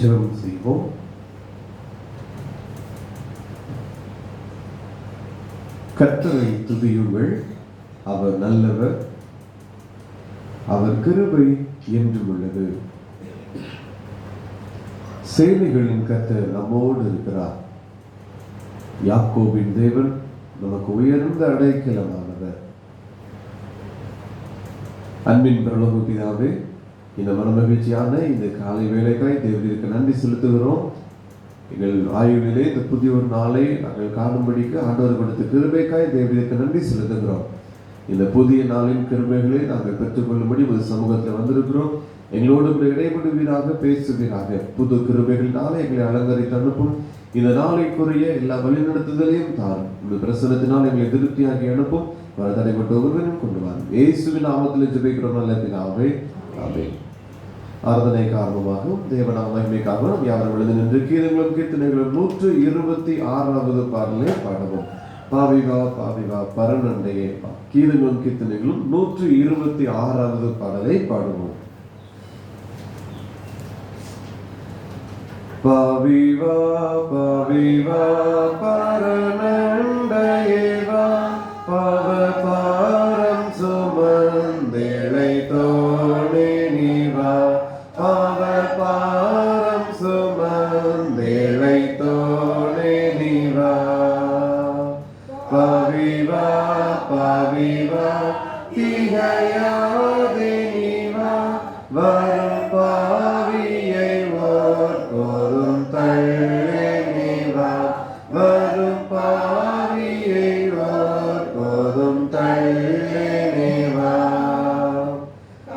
ஜெபம் செய்வோம். கர்த்தரை துதியுங்கள், அவர் நல்லவர், அவர் கிருபை என்றும் உள்ளது. சேனைகளின் கர்த்தர் நம்மோடு இருக்கிறார். யாக்கோபின் தேவன் நமக்கு உயர்ந்த அடைக்கலமானவர். அன்பின் பரலோக பிதாவே, இந்த மனமகிழ்ச்சியான இந்த காலை வேளைக்காய் தேவனுக்கு நன்றி செலுத்துகிறோம். எங்கள் ஆயுளிலே இந்த புதிய ஒரு நாளை நாங்கள் காணும்படிக்கு ஆண்டவர் கொடுத்த கிருபைக்காய் தேவனுக்கு நன்றி செலுத்துகிறோம். இந்த புதிய நாளின் கிருபைகளை நாங்கள் பெற்றுக்கொள்ளும்படி ஒரு சமூகத்தில் வந்திருக்கிறோம். எங்களோடு இடைபடுவீராக, பேசுவீராக. புது கிருபைகளினாலே எங்களை அலங்கரித்து அனுப்பும். இந்த நாளைக்குரிய எல்லா வழிநடத்துதலையும் தாரும். இந்த பிரசனத்தினால் எங்களை திருப்தியாகி அனுப்பும். தடைப்பட்ட ஒருவரையும் கொண்டு வாரும். இயேசுவின் நாமத்தில் ஜெபிக்கிறோம் நல்ல பிதாவே, ஆமென். ஆராதனை காரணமாகவும் தேவநாம மகிமைக்காகவும் யாரும் எழுதி நின்று கீதங்களும் கீர்த்தனைகளும் 126வது பாடலை பாடுவோம். பாவிவா பாவிவா பரநண்டையே. கீதங்களும் கீர்த்தனைகளும் 126வது பாடலை பாடுவோம். பாவிவா பாவிவா பரநண்டையேவா, பாவ பாரம் சுமந்தேளை தோணே நீவா, பாவ பாரம் சுமந்தேளை தோணே நீவா. பாவிவா பாவிவா திகையாதே நீவா, வரும் பாவியை ஓர்கோரும் தள்ளே நீவா, வரும் பாவியை ஓர்கோரும் தள்ளே நீவா.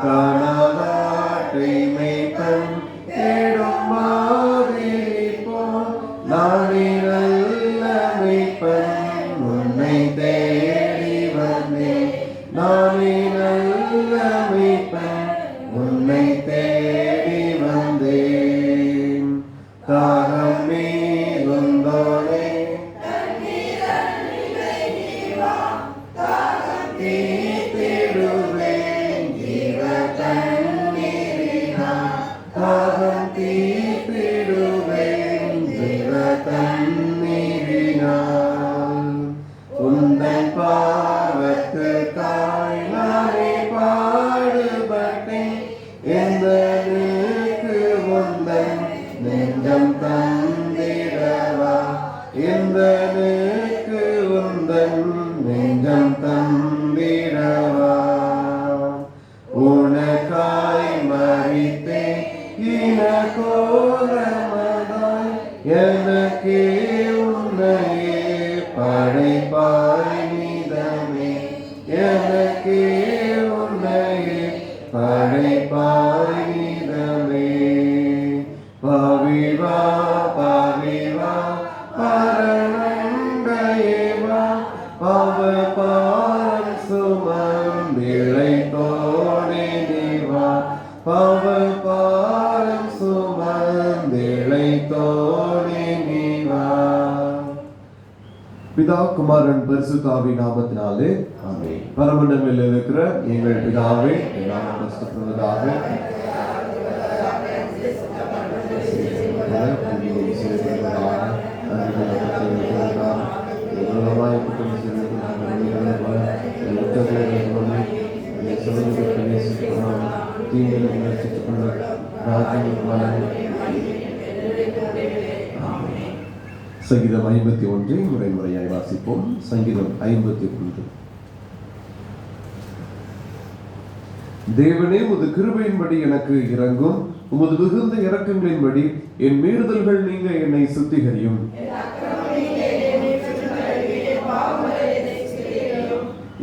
காணாதாட்டை மேய்ப்பன் தேடும் மாதிரி போல், நானே நல்ல மேய்ப்பன் உன்னை தேடி வந்தேன், நானே நல்ல மேய்ப்பன் உன்னை தேடி வந்தேன். தாகம் மீதுந்தோனே தீர்த்திடுவேன் ஜீவ தண்ணீரினால், தாகம் தீர்த்திடுவேன் ஜீவ தண்ணீரினால். உந்தன் பாவத்துக்காய் நானே பாடுபட்டேன், எந்தனுக்கு உந்தன் நெஞ்சம் தந்திடவா, எந்தனுக்கு உந்தன் நெஞ்சம் தந்திடவா. உனக்காய் மரித்தேன் இனகோரமதாய், எனக்கே உன்னையே படைப்பாய் நீதமே, எனக்கே உன்னையே படைப்பாய் நீதமே. பாவிவா பாவிவா பரநண்டையேவா, பாவ பாரம் சுமந்திழை தோணே நீவா, பாவ பாரம் சுமந்திழை தோணே நீவா. பிதா குமாரன் பரிசுத்த ஆவியின் நாமத்தினாலே ஆமென். பரமண்டலத்தில் இருக்கிற எங்கள் பிதாவே, நாமம் பரிசுத்தப்படுவதாக. சங்கீதம் 51 முறையாய் வாசிப்போம். சங்கீதம் 51. தேவனே, உமது கிருபையின்படி எனக்கு இரங்கும், உமது மிகுந்த இரக்கங்களின்படி என் மீறுதல்கள் நீங்க என்னை சுத்திகரியும்.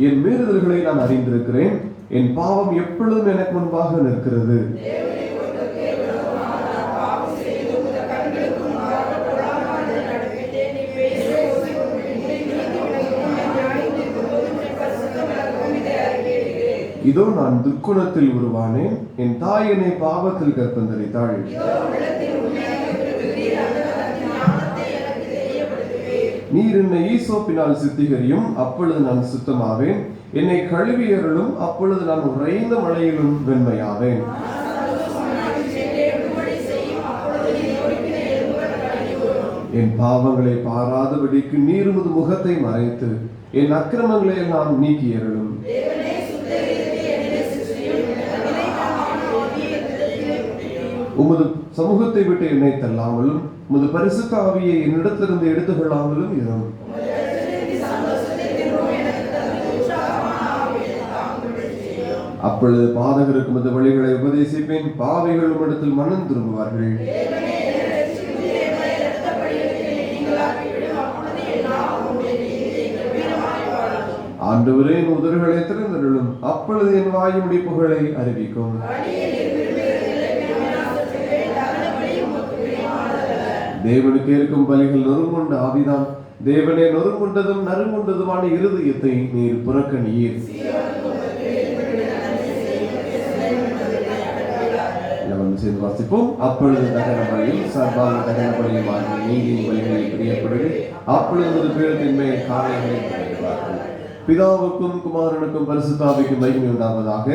என் மீறுதல்களை நான் அறிந்திருக்கிறேன், என் பாவம் எப்பொழுதும் எனக்கு முன்பாக நிற்கிறது. இதோ நான் துர்க்குணத்தில் உருவானேன், என் தாய் என்னை பாவத்தில் கற்பந்தரித்தாள். நீர் என்னை ஈசோப்பினால் சுத்திகரியும், அப்பொழுது நான் சுத்தமாவேன். என்னை கழுவியருளும், அப்பொழுது நான் உறைந்த மழையிலும் வெண்மையாவேன். என் பாவங்களை பாராதபடிக்கு நீர் உமது முகத்தை மறைத்து என் அக்கிரமங்களை எல்லாம் நீக்கி அருளும். உமது சமூகத்தை விட்டு என்னை தள்ளாமலும் உமது பரிசுத்த ஆவியை என்னிடத்திலிருந்து எடுத்துக்கொள்ளாமலும் இரும். அப்பொழுது பாதகருக்கு உமது வழிகளை உபதேசிப்பேன், பாவிகள் உம்மிடத்தில் மனம் திரும்புவார்கள். ஆண்டவரே, என் உதடுகளை திறந்தருளும், அப்பொழுது என் வாயுடைய புகழை அறிவிக்கும். தேவனுக்கு இருக்கும் பலிகள் நொறுங்குண்ட ஆவிதான். தேவனே, நொறுங்குண்டதும் நறுங்குண்டதுமான இருதயத்தை நீர் புறக்கணியீர். சேர்ந்து வாசிப்போம். அப்பொழுது தகன பலியும் சர்வாங்க தகன பலியும் ஆகிய நீதியின் பலிகளில் பிரியப்படுது. அப்பொழுது பீடத்தின் மேல் காளைகளை படைக்கிறார்கள். பிதாவுக்கும் குமாரனுக்கும் பரிசுத்த ஆவிக்கும் மகிமை உண்டாவதாக.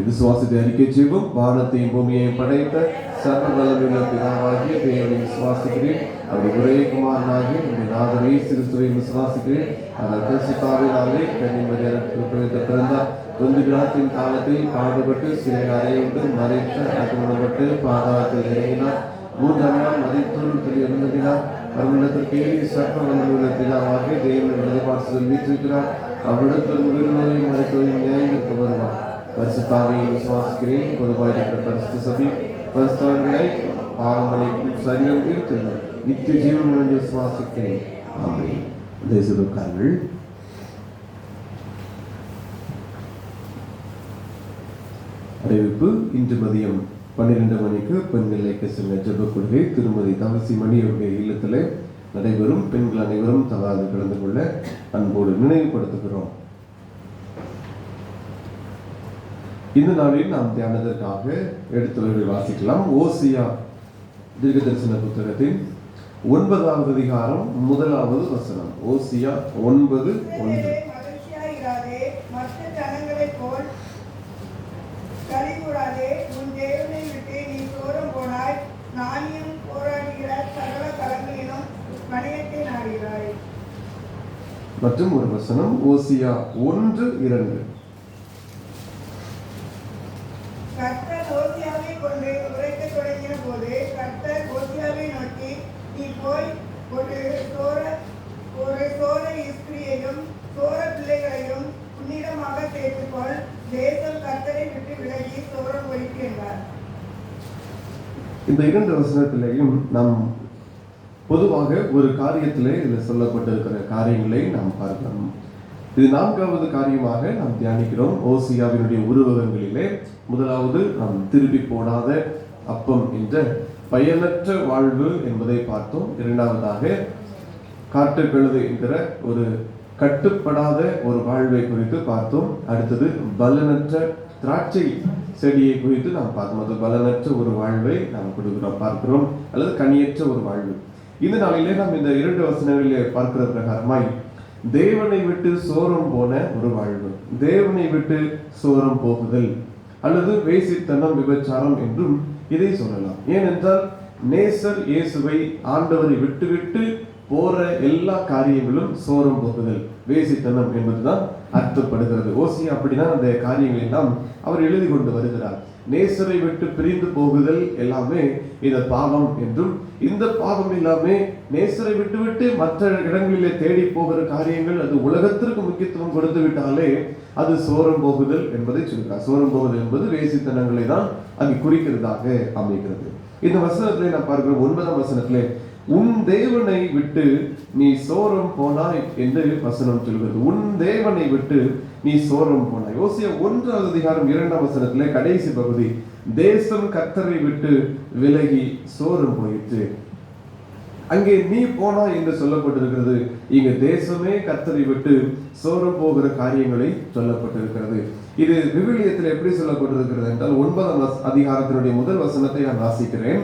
விசுவாசத்தை அறிக்கை செய்வோம். வானத்தையும் பூமியையும் படைத்த சர்வ வல்லமையுள்ள பிதாவாகிய தேவனை விசுவாசிக்கிறேன். அவருடைய ஒரே குமாரனாகிய நம்முடைய நாதர் இயேசு கிறிஸ்துவை விசுவாசிக்கிறேன். அவர் பரிசுத்தாவினாலே கன்னிமரியாளுக்கு பிறந்தார். கொஞ்ச நாட்டின் காலத்தில் பாடுபட்டு சிலை அறையுண்டு மறைத்து அகப்பட்டு பாதாளத்தில் இறங்கினார். 3ஆம் நாள் மதித்தூரத்தில் எழுந்தினார். அவரிடத்திற்கு சர்வ வல்லமையுள்ள பிதாவாகிய தேவன் எதிர்பார்த்து வீற்றிருக்கிறார். அவரிடத்தில் உயிர்நோயும் மருத்துவம் நியாயத்திற்கு வருவார். பரிசுத்தாவியை விசுவாசிக்கிறேன். பொதுவாக இருக்கிற பரிசுத்த சபை பரிசுத்தவர்களை பாவங்களை சரீரம் இருக்கிறது நித்திய ஜீவன் என்று விசுவாசிக்கிறேன். ஆமென். தேசபக்தர்கள் அறிவிப்பு. இன்று மதியம் 12 மணிக்கு பெண்களுக்கு சென்ற ஜெப கொள்கை திருமதி தவசி மணி அவருடைய இல்லத்தில் நடைபெறும். பெண்கள் அனைவரும் தவறாது கலந்து கொள்ள அன்போடு நினைவுபடுத்துகிறோம். இந்த நாளில் நாம் தியானத்திற்காக எடுத்துரைகளை வாசிக்கலாம். ஓசியா தீர்க்க தரிசன புத்தகத்தின் 9வது அதிகாரம் 1வது வசனம். ஓசியா 9:1. மற்ற ஜனங்களைப் போல் கலிகூடாதே, உன் தேவனை விட்டு நீ தூரம் போனாய். நானியும் போராடுகிற சகல கலங்களிலும் மணியத்தை நாடுகிறாய். மற்றும் ஒரு வசனம் ஓசியா 1:2. கர்த்தர் ஓசியாவை கொண்டு உரைக்க தொடங்கின போது கர்த்தர் ஓசியாவை நோக்கி, நீ போய் ஒரு சோர ஸ்திரீயையும் சோர பிள்ளைகளையும் உன்னிடமாக சேர்த்துக்கொள். தேசம் கர்த்தரை விட்டு விலகி சோரம் ஒழிக்கு என்றார். இந்த 2 வசனத்திலேயும் நாம் பொதுவாக ஒரு காரியத்திலே இதில் சொல்லப்பட்டிருக்கிற காரியங்களை நாம் பார்க்கலாம். இது 4வது காரியமாக நாம் தியானிக்கிறோம். ஓசியாவினுடைய உருவகங்களிலே முதலாவது நாம் திருப்பி போடாத அப்பம் என்ற பயனற்ற வாழ்வு என்பதை பார்த்தோம். 2வதாக காட்டுக்கழுதை என்கிற ஒரு கட்டுப்படாத ஒரு வாழ்வை குறித்து பார்த்தோம். அடுத்தது பலனற்ற திராட்சை செடியை குறித்து நாம் பார்த்தோம். அது பலனற்ற ஒரு வாழ்வை நாம் பார்க்கிறோம், அல்லது கனியற்ற ஒரு வாழ்வு. இந்த நாளிலே நாம் இந்த 2 வசனங்களிலே பார்க்கிற பிரகாரமாய் தேவனை விட்டு சோரம் போன ஒரு வாழ்வு, தேவனை விட்டு சோரம் போகுதல், அல்லது வேசித்தனம், விபச்சாரம் என்றும் இதை சொல்லலாம். ஏனென்றால் நேசர் இயேசுவை ஆண்டவரை விட்டு போற எல்லா காரியங்களும் சோரம் போகுதல், வேசித்தனம் என்பதுதான் அர்த்தப்படுகிறது. ஓசியா அப்படிதான் அந்த காரியங்களை எல்லாம் அவர் எழுதி கொண்டு வருகிறார். நேசரை விட்டு பிரிந்து போகுதல் எல்லாமே இந்த பாவம் என்றும், இந்த பாவம் எல்லாமே நேசரை விட்டு மற்ற இடங்களிலே தேடி போகிற காரியங்கள், அது உலகத்திற்கு முக்கியத்துவம் கொடுத்து விட்டாலே அது சோரம் போகுதல் என்பதை சொல்கிறார். சோரம் போகுதல் என்பது வேசித்தனங்களை தான் அது குறிக்கிறதாக அமைகிறது. இந்த வசனத்திலே நான் பார்க்கிறோம். 9ஆம் வசனத்திலே உன் தேவனை விட்டு நீ சோரம் போனாய் என்று வசனம் சொல்கிறது. உன் தேவனை விட்டு நீ சோரம் போனாய். ஓசியா 1வது அதிகாரம் 2ஆம் வசனத்திலே கடைசி பகுதி, தேசம் கர்த்தரை விட்டு விலகி சோரம் போயிற்று. அங்கே நீ போனாய் என்று சொல்லப்பட்டிருக்கிறது. இங்க தேசமே கர்த்தரை விட்டு சோரம் போகிற காரியங்களை சொல்லப்பட்டிருக்கிறது. இது விவிலியத்தில் எப்படி சொல்லப்பட்டிருக்கிறது என்றால் 9ஆம் அதிகாரத்தினுடைய முதல் வசனத்தை நான் வாசிக்கிறேன்.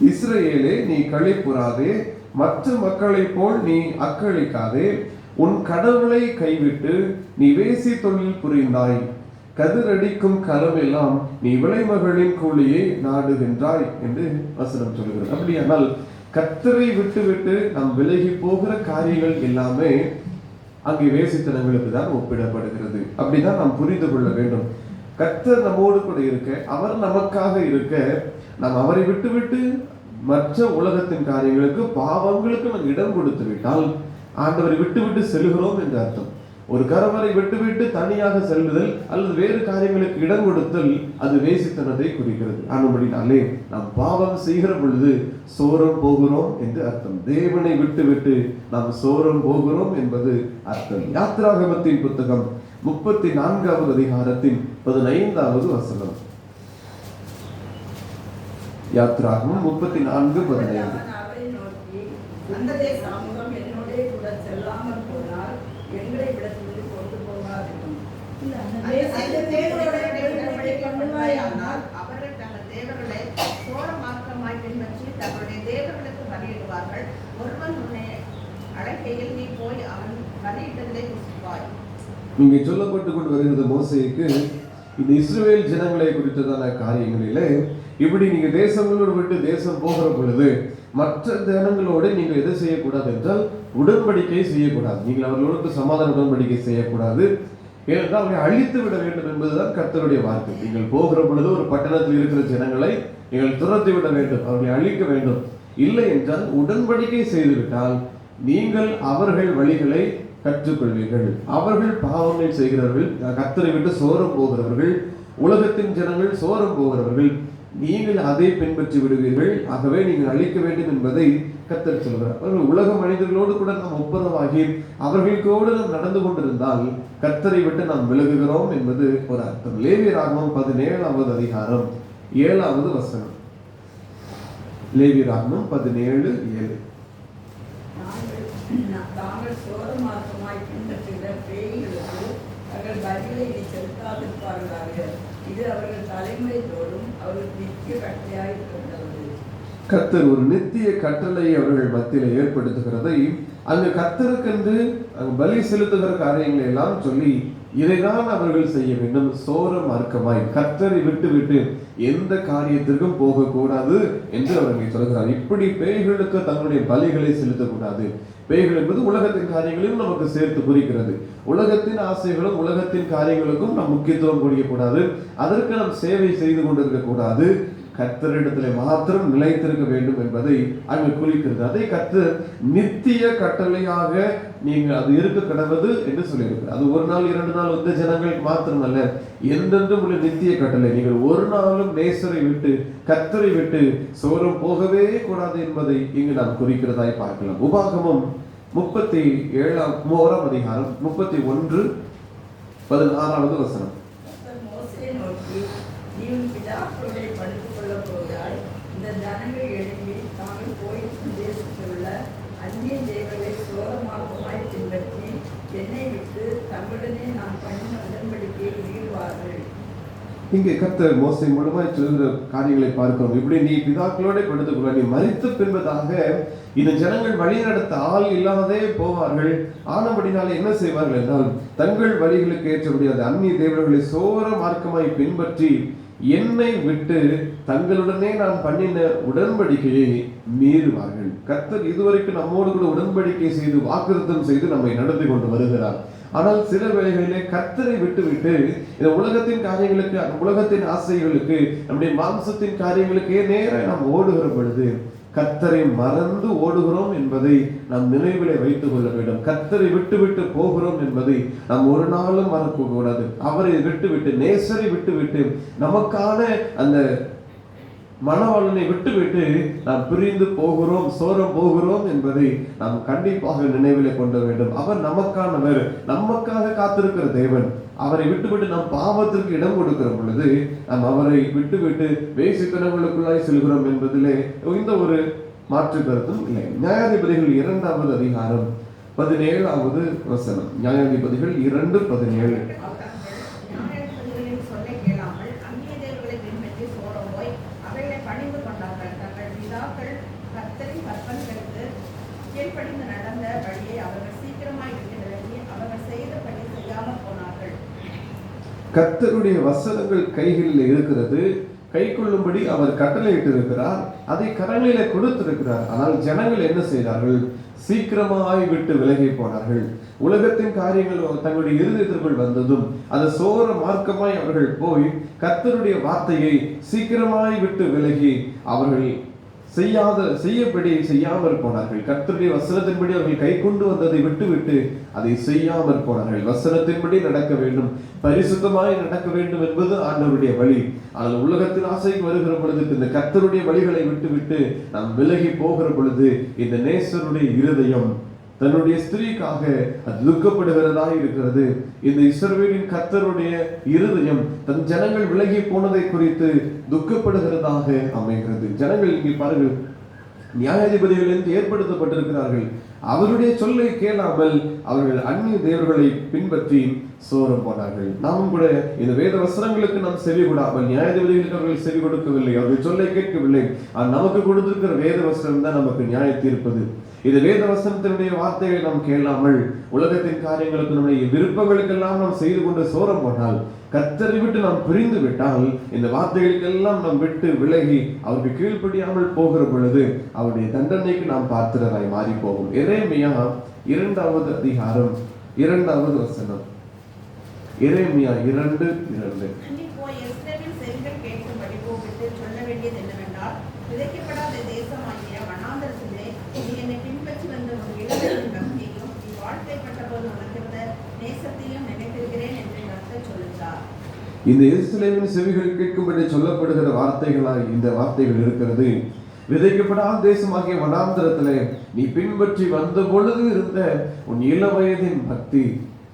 இஸ்ரவேலே, நீ களிப்புறாதே, மற்ற மக்களை போல் நீ அக்களிக்காதே, உன் கடவுளை கைவிட்டு நீ வேசி தொழில் புரிந்தாய். கதிரடிக்கும் களம் எல்லாம் நீ விளைமகளின் கூலியை நாடுகின்றாய் என்று வசனம் சொல்கிறது. அப்படியானால் கர்த்தரை விட்டு விட்டு நாம் விலகி போகிற காரியங்கள் எல்லாமே அங்கே வேசித்தனங்களுக்கு தான் ஒப்பிடப்படுகிறது. அப்படிதான் நாம் புரிந்து கொள்ள வேண்டும். கர்த்தர் நம்மோடு கூட இருக்க, அவர் நமக்காக இருக்க, நாம் அவரை விட்டு விட்டு மற்ற உலகத்தின் காரியங்களுக்கு, பாவங்களுக்கு நாம் இடம் கொடுத்து விட்டால் ஆண்டவரை விட்டு விட்டு செல்கிறோம் என்று அர்த்தம். ஒரு கணவரை விட்டு விட்டு தனியாக செல்லுதல் அல்லது வேறு காரியங்களுக்கு இடம் கொடுத்தல் அது வேசித்தனத்தை குறிக்கிறது. ஆனபடினாலே நாம் பாவம் செய்கிற பொழுது சோரம் போகிறோம் என்று அர்த்தம். தேவனை விட்டு விட்டு நாம் சோரம் போகிறோம் என்பது அர்த்தம். யாத்ராகமத்தின் புத்தகம் 34வது அதிகாரத்தின் 15வது வசனம். யாத்ராகமம் 34:15. அந்த சமூகம் என்னோட கூட செல்லாமல் போனால் எங்களை விடத்திலிருந்து கொண்டு போகாதிருக்கும். அவர்கள் தங்கள் தேவர்களை சோரமாக்கமாய் பின்பற்றி தங்களுடைய தேவர்களுக்கு பலியிடுவார்கள். ஒருவன் உன்னை அழைக்கையில் நீ போய் அவன் பலியிட்டதை புசிப்பாய். இங்கே சொல்லப்பட்டு கொண்டு வருகிறது மோசேக்கு இந்த இஸ்ரவேல் ஜனங்களை குறித்ததான காரியங்களிலே இப்படி நீங்க தேசங்களோடு விட்டு தேசம் போகிற பொழுது மற்ற ஜனங்களோடு நீங்கள் எதை செய்யக்கூடாது என்றால் உடன்படிக்கை செய்யக்கூடாது. நீங்கள் அவர்களோடு சமாதான உடன்படிக்கை செய்யக்கூடாது. ஏனென்றால் அவர்களை அழித்து விட வேண்டும் என்பதுதான் கர்த்தருடைய வார்த்தை. நீங்கள் போகிற பொழுது ஒரு பட்டணத்தில் இருக்கிற ஜனங்களை நீங்கள் துரத்தி விட வேண்டும், அவர்களை அழிக்க வேண்டும். இல்லை என்றால் உடன்படிக்கை செய்துவிட்டால் நீங்கள் அவர்கள் வழிகளை கற்றுக்கொள்வீர்கள். அவர்கள் பாவங்கள் செய்கிறவர்கள், கர்த்தரை விட்டு சோரம் போகிறவர்கள், உலகத்தின் ஜனங்கள் சோரம் போகிறவர்கள், நீங்கள் அதை பின்பற்றி விடுவீர்கள். ஆகவே நீங்கள் அழிக்க வேண்டும் என்பதை கர்த்தர் சொல்கிறார். அவர்கள் உலக மனிதர்களோடு கூட நாம் ஒப்புரவாகி அவர்களுக்கோடு நாம் நடந்து கொண்டிருந்தால் கர்த்தரை விட்டு நாம் விலகுகிறோம் என்பது ஒரு அர்த்தம். லேவியராகமம் 17வது அதிகாரம் 7வது வசனம். லேவியராகமம் 17:7. தாங்கள் சோரமார்க்கமாய் பின்பற்றுகிற பேய்களுக்கு அவர்கள் பலிகளை செலுத்தாதிருப்பார்களாக. இது அவர்கள் தலைமுறை தோறும் அவர்களுக்கு நித்திய கட்டளையாய் இருக்கிறது. கர்த்தர் ஒரு நித்திய கட்டளையை அவர்கள் மத்தியில ஏற்படுத்துகிறதை அங்கு கர்த்தருக்கென்று பலி செலுத்துகிற காரியங்களை எல்லாம் சொல்லி இதைதான் அவர்கள் செய்ய வேண்டும். சோரம் மார்க்கமாய் கர்த்தரை விட்டு விட்டு எந்த காரியத்திற்கும் போகக்கூடாது என்று அவர்கள் சொல்கிறார். இப்படி பேய்களுக்கு தங்களுடைய பலிகளை செலுத்தக்கூடாது. பேய்கள் என்பது உலகத்தின் காரியங்களையும் நமக்கு சேர்த்து குறிக்கிறது. உலகத்தின் ஆசைகளும் உலகத்தின் காரியங்களுக்கும் நாம் முக்கியத்துவம் கொடுக்கக்கூடாது. அதற்கு நாம் சேவை செய்து கொண்டிருக்க கூடாது. கர்த்தரிடத்திலே மாத்திரம் நிலைத்திருக்க வேண்டும் என்பதை அங்கு குறிக்கிறது. அதை கர்த்தர் நித்திய கட்டளையாக நீங்கள் அது இருக்க கடவுது என்று சொல்லியிருக்கிறார். அது ஒரு நாள் 2 நாள் வந்த ஜனங்களுக்கு மாத்திரமல்ல, என்றென்றும் உள்ள நித்திய கட்டளை. நீங்கள் ஒரு நாளும் நேசரை விட்டு கர்த்தரை விட்டு சோரம் போகவே கூடாது என்பதை இங்கு நாம் குறிக்கிறதாய் பார்க்கலாம். உபாகமம் 37ஆம் அதிகாரம் 31:16வது வசனம். இந்த ஜனங்கள் எழுப்பி தாங்கள் போயிருக்கும் தேசத்தில் உள்ள அந்நிய தேவர்களை சோரமார்க்கமாய் பின்பற்றி என்னை விட்டு தங்களுடனே நான் பண்ணின உடன்படிக்கையை மீறுவார்கள். இங்கே கர்த்தர் மோசே மூலமாய் சொல்கிற காரியங்களை பார்க்கிறோம். இப்படி நீ பிதாக்களோட படுத்துக்கொள்ள, நீ மரித்து பின்பதாக இந்த ஜனங்கள் வழி நடத்த ஆள் இல்லாதே போவார்கள். ஆனபடினாலே என்ன செய்வார்கள் என்றால் தங்கள் வழிகளுக்கு ஏற்றபடி அந்த அந்நிய தேவர்களை சோர மார்க்கமாய் பின்பற்றி என்னை விட்டு தங்களுடனே நான் பண்ணின உடன்படிக்கையை மீறுவார்கள். கர்த்தர் இதுவரைக்கும் நம்மோடு கூட உடன்படிக்கை செய்து வாக்குறுத்தம் செய்து நம்மை நடத்தி கொண்டு வருகிறார். ஆனால் சில வேளைகளிலே கர்த்தரை விட்டு விட்டு இந்த உலகத்தின் காரியங்களுக்கு, உலகத்தின் ஆசைகளுக்கு, நம்முடைய மாம்சத்தின் காரியங்களுக்கே நேர நாம் ஓடுகிற பொழுது கர்த்தரை மறந்து ஓடுகிறோம் என்பதை நாம் நினைவிலே வைத்துக் கொள்ள வேண்டும். கர்த்தரை விட்டு விட்டு போகிறோம் என்பதை நாம் ஒரு நாளும் மறக்க கூடாது. அவரை விட்டு விட்டு, நேசரை விட்டு விட்டு, நமக்கான அந்த மனவாளனை விட்டு விட்டு நாம் பிரிந்து போகிறோம், சோரம் போகிறோம் என்பதை நாம் கண்டிப்பாக நினைவிலே கொள்ள வேண்டும். அவர் நமக்கானவர், நமக்காக காத்திருக்கிற தேவன். அவரை விட்டுவிட்டு நாம் பாவத்திற்கு இடம் கொடுக்கிற பொழுது நாம் அவரை விட்டுவிட்டு வேசித்தனங்களுக்குள்ளாய் செல்கிறோம் என்பதிலே இந்த ஒரு மாற்று கருத்தும் இல்லை. நியாயாதிபதிகள் 2வது அதிகாரம் 17வது வசனம். நியாயாதிபதிகள் 2:17. கர்த்தருடைய வசனங்கள் கைகளில் இருக்கிறது, கை கொள்ளும்படி அவர் கட்டளையிட்டு இருக்கிறார், அதை கரங்களிலே கொடுத்திருக்கிறார். ஆனால் ஜனங்கள் என்ன செய்தார்கள்? சீக்கிரமாய் விட்டு விலகி போனார்கள். உலகத்தின் காரியங்கள் தங்களுடைய இருதயத்திற்குள் வந்ததும் அது சோர மார்க்கமாய் அவர்கள் போய் கர்த்தருடைய வார்த்தையை சீக்கிரமாய் விட்டு விலகி அவர்கள் செய்யாமல் போனார்கள். கர்த்தருடைய வசனத்தின்படி அவர்கள் கை கொண்டு வந்ததை விட்டு அதை செய்யாமல் போனார்கள். வசனத்தின்படி நடக்க வேண்டும், பரிசுத்தமாய் நடக்க வேண்டும் என்பது ஆண்டவருடைய வழி. ஆனால் உலகத்தின் ஆசைக்கு வருகிற பொழுது, இந்த கர்த்தருடைய வழிகளை விட்டு நாம் விலகி போகிற பொழுது, இந்த நேசருடைய இருதயம் தன்னுடைய ஸ்திரீக்காக அது துக்கப்படுகிறதா இருக்கிறது. இந்த இஸ்ரவேலின் கர்த்தருடைய இருதயம் தன் ஜனங்கள் விலகி போனதை குறித்து துக்கப்படுகிறதாக அமைகிறது. ஜனங்கள் இங்கே பாருங்கள், நியாயாதிபதிகள் என்று ஏற்படுத்தப்பட்டிருக்கிறார்கள். அவருடைய சொல்லை கேளாமல் அவர்கள் அந்நிய தேவர்களை பின்பற்றி சோரம் போனார்கள். நாமும் கூட இந்த வேத வசனங்களுக்கு நாம் செவி கொடாமல், நியாயாதிபதிகளுக்கு அவர்கள் செவி கொடுக்கவில்லை, அவர்கள் சொல்லை கேட்கவில்லை. நமக்கு கொடுத்திருக்கிற வேத வசனம் தான் நமக்கு நியாய தீர்ப்பது. இது வேத வசனத்தினுடைய வார்த்தைகளை நாம் கேளாமல் உலகத்தின் காரியங்களுக்கு, நம்முடைய விருப்பங்களுக்கெல்லாம் நாம் செய்து கொண்டு சோரம் போனால், கர்த்தரை விட்டு நாம் பிரிந்து விட்டால், இந்த வார்த்தைகளுக்கெல்லாம் நாம் விட்டு விலகி அவருக்கு கீழ்ப்படியாமல் போகிற பொழுது அவருடைய தண்டனைக்கு நாம் பாத்திரராய் மாறி போகும். எரேமியா 2வது அதிகாரம் 2வது வசனம். எரேமியா 2:2. சொல்ல வேண்டியது என்னவென்றால், விதைக்கப்படாத தேசமாகிய வனாந்தரத்திலே நீ என்னை பின்பற்றி வந்த உன் இளவரின் பக்தியையும் நீ வாழ்க்கைப்பட்டபோது உனக்கிருந்த நேசத்தையும் நினைத்திருக்கிறேன் என்று கர்த்தர் சொல்லுகிறார். இந்த எருசலேமின் செவிகள் கேட்கும்படி சொல்லப்படுகிற வார்த்தைகளாய் இந்த வார்த்தைகள் இருக்கிறது. விதைக்கப்படாத தேசமாகிய வனாந்தரத்திலே நீ பின்பற்றி வந்த பொழுது இருந்த உன் இளவயதின் பக்தி,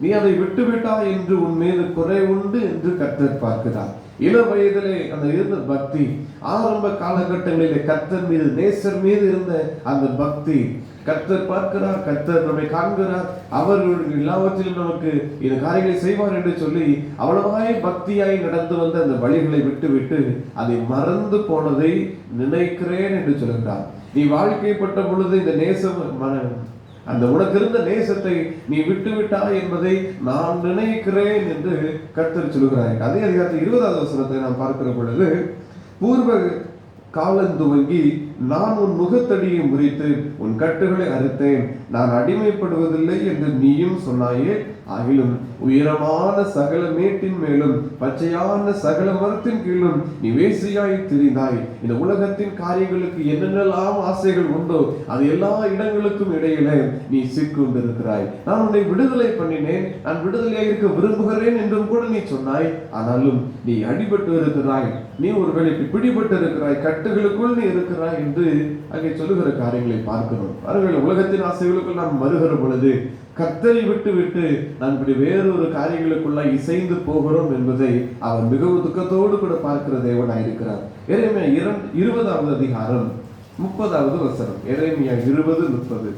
நீ அதை விட்டுவிட்டாய் என்று உன் மீது குறை உண்டு என்று கர்த்தர் பார்க்கிறார். இள வயதிலே அந்த இருந்த பக்தி, ஆரம்ப காலகட்டங்களிலே கர்த்தர் மீது, நேசர் மீது இருந்த அந்த பக்தி கர்த்தர் பார்க்கிறார், கர்த்தர் நம்மை காண்கிறார், அவர்கள் எல்லாவற்றிலும் நமக்கு இந்த காரியங்களை செய்வார் என்று சொல்லி அவ்வளவாய் பக்தியாய் நடந்து வந்த அந்த வழிகளை விட்டு அதை மறந்து போனதை நினைக்கிறேன் என்று சொல்கிறார். நீ வாழ்க்கைப்பட்ட பொழுது இந்த நேசம், அந்த உனக்கு இருந்த நேசத்தை நீ விட்டுவிட்டாய் என்பதை நான் நினைக்கிறேன் என்று கர்த்தர் சொல்கிறார். அதே அதிகாரத்தில் 20வது வசனத்தை நாம் பார்க்கிற பொழுது, பூர்வ காலந்துவங்கி நான் உன் முகத்தடியை முறித்து உன் கட்டுகளை அறுத்தேன், நான் அடிமைப்படுவதில்லை என்று நீயும் சொன்னாயே, ஆகிலும் உயரமான சகல மேட்டின் மேலும் பச்சையான சகல மரத்தின் கீழும் நீ வேசியாய் திரிந்தாய். இந்த உலகத்தின் காரியங்களுக்கு என்னென்னலாம் ஆசைகள் உண்டோ அது எல்லா இடங்களுக்கும் இடையில நீ சிக்கொண்டிருக்கிறாய். நான் உன்னை விடுதலை பண்ணினேன், நான் விடுதலையாக இருக்க விரும்புகிறேன் என்றும் கூட நீ சொன்னாய். ஆனாலும் நீ அடிபட்டு இருக்கிறாய், நீ ஒருவேளை பிடிபட்டு இருக்கிறாய், கட்டுகளுக்குள் நீ இருக்கிறாய் என்று அங்கே சொல்லுகிற காரியங்களை பார்க்கிறோம். அவர்கள் உலகத்தின் ஆசைகளுக்குள் நாம் வருகிற பொழுது கர்த்தரை விட்டு நாம் இப்படி வேறொரு காரியங்களுக்குள்ள இசைந்து போகிறோம் என்பதை அவர் மிகவும் துக்கத்தோடு கூட பார்க்கிற தேவனாயிருக்கிறார். எரேமியா 20வது அதிகாரம் 30வது வசனம். எரேமியா 20:30.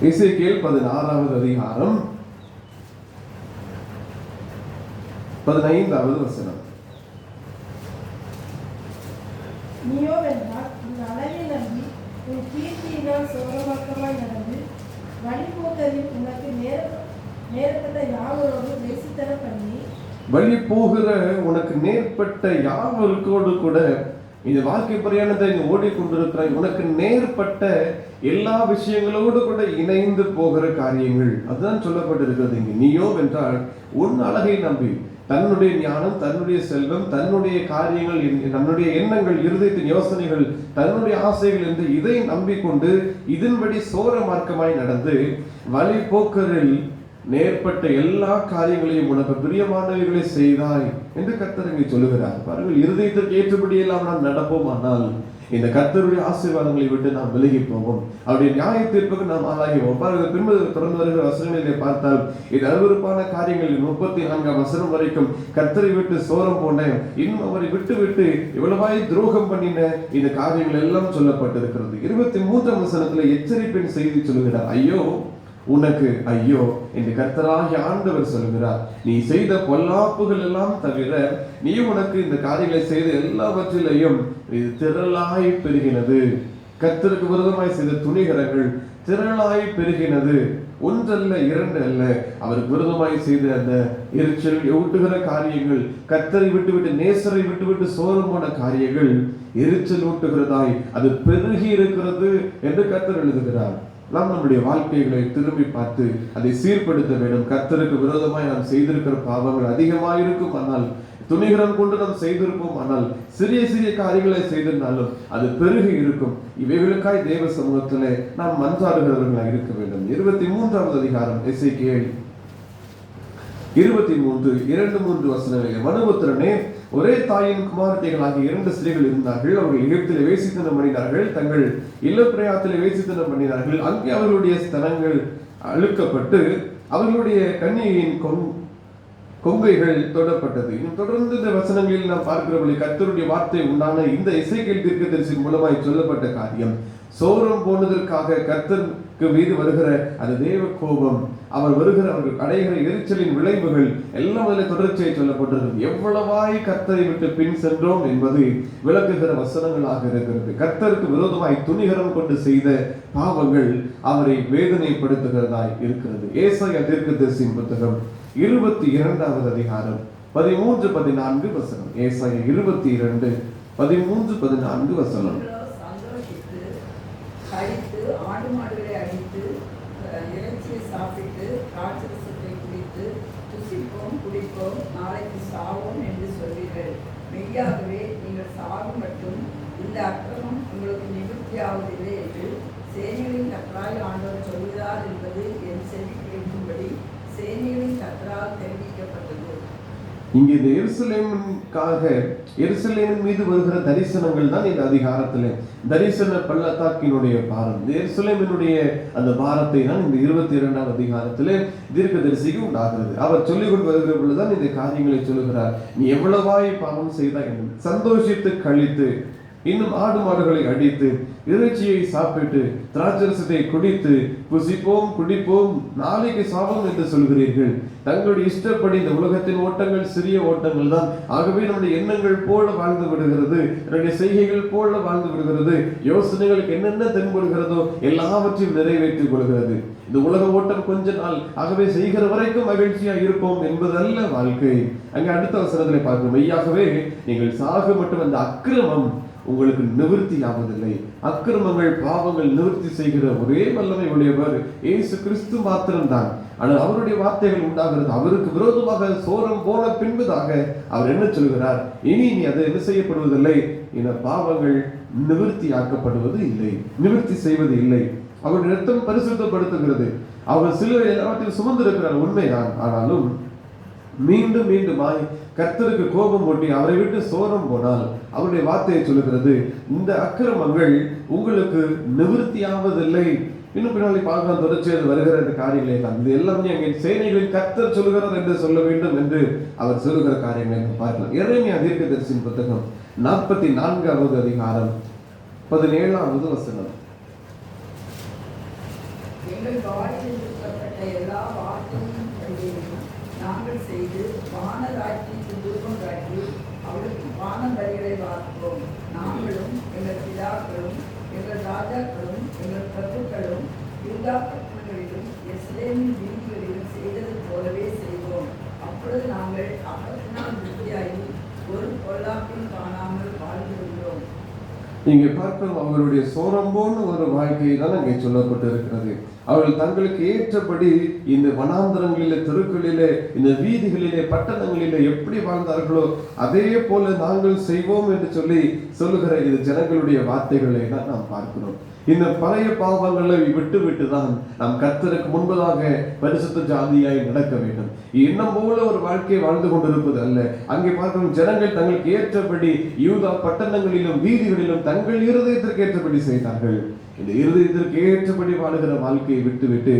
எசேக்கியேல் 16வது அதிகாரம் 15வது வசனம். நீயோ வென்றால் உன் அளவை நம்பி உன் கீர்த்தியினால் சோகமாக்கமாய் நடந்து வழிபோக்கரில் உனக்கு நேரப்பட்ட யாவரோடு பேசித்தர பண்ணி, வழி போகிற உனக்கு நேர்பட்ட யாவருக்கோடு கூட இந்த வாழ்க்கை பிரயாணத்தை ஓடிக்கொண்டிருக்கிறாய், உனக்கு நேர்பட்ட எல்லா விஷயங்களோடு கூட இணைந்து போகிற காரியங்கள் அதுதான் சொல்லப்பட்டிருக்கிறது இங்கு. நீயோ வென்றால் உன் அழகை நம்பி, தன்னுடைய ஞானம், தன்னுடைய செல்வம், தன்னுடைய காரியங்கள், தன்னுடைய எண்ணங்கள், இருதயத்தின் யோசனைகள், தன்னுடைய ஆசைகள் என்று இதை நம்பிக்கொண்டு இதன்படி சோர மார்க்கமாய் நடந்து வழி போக்கரில் நேர்பட்ட எல்லா காரியங்களையும் உனக்கு பிரியமானவைகளை செய்தாய் என்று கர்த்தர் இங்கே சொல்லுகிறார். பாருங்கள், இருதயத்திற்கு ஏற்றபடியெல்லாம் நாம் நடப்போம், ஆனால் இந்த கர்த்தருடைய ஆசீர்வாதங்களை விட்டு நாம் விலகி போவோம், அவருடைய நியாய தீர்ப்புக்கு நாம் ஆளாகிவோம். பாருங்கள், பின்பு தொடர்ந்து வருகிற வசனங்களிலே பார்த்தால் இது அருவருப்பான காரியங்கள் 34ஆம் வசனம் வரைக்கும் கர்த்தரை விட்டு சோரம் போன, இன்னும் அவரை விட்டு இவ்வளவாய் துரோகம் பண்ணின இந்த காரியங்கள் எல்லாம் சொல்லப்பட்டிருக்கிறது. 23ஆம் வசனத்துல எச்சரிப்பின் செய்தி சொல்லுகிறார். ஐயோ உனக்கு ஐயோ என்று கர்த்தராகிய ஆண்டவர் சொல்கிறார். நீ செய்த பொல்லாப்புகள் எல்லாம் தவிர நீ உனக்கு இந்த காரியங்களை செய்த எல்லாவற்றிலையும் இது திரளாய் பெறுகிறது. கர்த்தருக்கு விரோதமாய் செய்த துணிகரங்கள் திரளாய் பெருகினது. ஒன்றல்ல, இரண்டு அல்ல. அவருக்கு விரோதமாய் செய்த அந்த எரிச்சல் ஊட்டுகிற காரியங்கள், கர்த்தரை விட்டுவிட்டு நேசரை விட்டுவிட்டு சோரம் போன காரியங்கள் எரிச்சல் ஊட்டுகிறதாய் அது பெருகி இருக்கிறது என்று கர்த்தர் எழுதுகிறார். நாம் நம்முடைய வாழ்க்கைகளை திரும்பி பார்த்து அதை சீர்படுத்த வேண்டும். கர்த்தருக்கு விரோதமாய் நாம் செய்திருக்கிற பாவங்கள் அதிகமாயிருக்கும், ஆனால் துணிகரம் கொண்டு நாம் செய்திருப்போம், ஆனால் சிறிய சிறிய காரியங்களை செய்திருந்தாலும் அது பெருகி இருக்கும். இவைகளுக்காய் தேவ சமூகத்திலே நாம் மன்றாடுகிறவர்களாக இருக்க வேண்டும். 23வது அதிகாரம் எசேக்கியேல் 23 2-3 வசனங்களிலே, மனுபுத்திரனே, ஒரே தாயின் குமாரத்திகளாகிய 2 ஸ்திரீகள் இருந்தார்கள். அவர்கள் எகிப்திலே வேசித்தனம் பண்ணினார்கள், தங்கள் இல்லப்பிரயாத்திலே வேசித்தனம் பண்ணினார்கள். அங்கே அவர்களுடைய ஸ்தனங்கள் அழுக்கப்பட்டு அவர்களுடைய கன்னிகையின் கொங்கைகள் தொடப்பட்டது. இன்னும் தொடர்ந்து இந்த வசனங்களில் நாம் பார்க்கிறபடி கர்த்தருடைய வார்த்தை உண்டான இந்த எசேக்கியேல் தீர்க்கதரிசி மூலமாய் சொல்லப்பட்ட காரியம், சோரம் போனதற்காக கர்த்தருக்கு மீது வருகிற அந்த தேவ கோபம், அவர்கள் அடைகிற எரிச்சலின் விளைவுகள் எல்லாம் அதில் தொடர்ச்சியை சொல்லப்பட்டிருக்கிறது. எவ்வளவாய் கர்த்தரை விட்டு பின் சென்றோம் என்பது விளக்குகிற வசனங்களாக இருக்கிறது. கர்த்தருக்கு விரோதமாய் துணிகரம் கொண்டு செய்த பாவங்கள் அவரை வேதனைப்படுத்துகிறதாய் இருக்கிறது. ஏசாயா தீர்க்கதரிசியின் புத்தகம் 22வது அதிகாரம் 13-14 வசனம். ஏசாயா 22 13-14 வசனம். சந்தோஷித்து கழித்து ஆடு மாடுகளை அடித்து இறைச்சியை சாப்பிட்டு திராட்சரசத்தை குடித்து புசிப்போம் குடிப்போம் நாளைக்கு சாவோம் என்று சொல்வீர்கள். மெய்யாகவே நீங்கள் சாகும் மட்டும் இந்த அக்கிரமம் உங்களுக்கு நிவர்த்தியாவதில்லை என்று சேனைகளின் கர்த்தராகிய ஆண்டவர் சொல்கிறார் என்பது என் செவி கேட்கும்படி சேனைகளின் கர்த்தரால் தெரிவிக்கப்பட்டது. இங்கே இந்த எருசலேமின் மீது வருகிற தரிசனங்கள் தான் இந்த அதிகாரத்திலே தரிசன பள்ளத்தாக்கினுடைய பாரம், எருசலேமினுடைய அந்த பாரத்தை தான் இந்த 22வது அதிகாரத்திலே தீர்க்கதரிசிக்கு உண்டாகிறது. அவர் சொல்லிக் கொண்டு வருகிற பொழுதுதான் இந்த காரியங்களை சொல்லுகிறார். நீ எவ்வளவாய் பாவம் செய்தாய் என்று சந்தோஷித்து கழித்து, இன்னும் ஆடு மாடுகளை அடித்து இறைச்சியை சாப்பிட்டு திராட்சரசத்தை குடித்து புசிப்போம் குடிப்போம் நாளைக்கு சாபம் என்று சொல்கிறீர்கள். தங்களுடைய இஷ்டப்படி இந்த உலகத்தின் ஓட்டங்கள் சிறிய ஓட்டங்கள் தான். ஆகவே நம்முடைய எண்ணங்கள் போல வாழ்ந்து விடுகிறது, நம்முடைய செய்கைகள் போல வாழ்ந்து விடுகிறது, யோசனைகளுக்கு என்னென்ன தென்படுகிறதோ எல்லாவற்றையும் நிறைவேற்றிக் கொள்கிறது. இந்த உலக ஓட்டம் கொஞ்ச நாள், ஆகவே செய்கிற வரைக்கும் மகிழ்ச்சியா இருப்போம் என்பதல்ல வாழ்க்கை. அங்கே அடுத்த வசனத்திலே பார்க்கிறோம், மெய்யாகவே நீங்கள் சாக மட்டும் அந்த அக்கிரமம் உங்களுக்கு நிவர்த்தி ஆவதில்லை. அக்கிரமங்கள் பாவங்கள் நிவர்த்தி செய்கிற ஒரே வல்லமை உடையவர் இயேசு கிறிஸ்து மாத்திரம்தான். ஆனால் அவருடைய வார்த்தைகள் உண்டாகிறது. அவருக்கு விரோதமாக சோரம் போன பின்புதாக அவர் என்ன சொல்கிறார்? இனி நீ அதை என்ன செய்யப்படுவதில்லை, இந்த பாவங்கள் நிவர்த்தி ஆக்கப்படுவது இல்லை, நிவர்த்தி செய்வது இல்லை. அவருடைய ரத்தம் பரிசுத்தப்படுத்துகிறது. அவர் சிலுவை எல்லாவற்றையும் சுமந்திருக்கிறார், உண்மைதான். ஆனாலும் மீண்டும் மீண்டுமாய் கர்த்தருக்கு கோபம் ஓட்டி அவரை விட்டு சோரம் போனால் அவருடைய வார்த்தையை சொல்லுகிறது, இந்த அக்கிரமங்கள் உங்களுக்கு நிவர்த்தியாவதில்லை. இன்னும் பின்னாடி பார்க்கலாம், தொடர்ச்சியாக வருகிற இந்த காரியங்களை எல்லாம் இது எல்லாமே அங்கே சேனைகளின் கர்த்தர் சொல்லுகிறார் என்று சொல்ல வேண்டும் என்று அவர் சொல்லுகிற காரியங்களை பார்க்கலாம். எரேமியா தீர்க்கதரிசியின் புத்தகம் 44வது அதிகாரம் 17வது வசனம். எங்கள் வாயில் சொல்லப்பட்ட எல்லா வார்த்தையும் நாங்கள் செய்து வானராட்சிக்கு தூபம் காட்டி அவளுக்கு வான பலிகளை வார்ப்போம். நாங்களும் எங்கள் பிதாக்களும் எங்கள் ராஜாக்களும் எங்கள் பிரபுக்களும் யூதா பட்டணங்களிலும் எருசலேமின் வீதிகளிலும் செய்தது போலவே செய்வோம். அப்பொழுது நாங்கள் அப்பத்தினால் திருப்தியாகி ஒரு பொல்லாப்பையும் காணாமல் வாழ்ந்து வருகிறோம். இங்கே பார்க்கிறோம், அவர்களுடைய சோரம்போன்னு ஒரு வாழ்க்கையை தான் அங்கே சொல்லப்பட்டு இருக்கிறது. அவர்கள் தங்களுக்கு ஏற்றபடி இந்த வனாந்தரங்களிலே, தெருக்களிலே, இந்த வீதிகளிலே, பட்டணங்களிலே எப்படி வாழ்ந்தார்களோ அதே போல நாங்கள் செய்வோம் என்று சொல்லுகிற இந்த ஜனங்களுடைய வார்த்தைகளை தான் நாம் பார்க்கிறோம். இந்த பழைய பாவங்களை விட்டு தான் நாம் கர்த்தருக்கு முன்பதாக பரிசுத்த ஜாதியாய் நடக்க வேண்டும். இன்னும் போல ஒரு வாழ்க்கையை வாழ்ந்து கொண்டிருப்பது அல்ல. அங்கே பார்க்கும் ஜனங்கள் தங்களுக்கு ஏற்றபடி யூதா பட்டணங்களிலும் வீதிகளிலும் தங்கள் இருதயத்திற்கு ஏற்றபடி செய்தார்கள். இந்த இருதயத்திற்கு ஏற்றபடி வாழுகிற வாழ்க்கையை விட்டு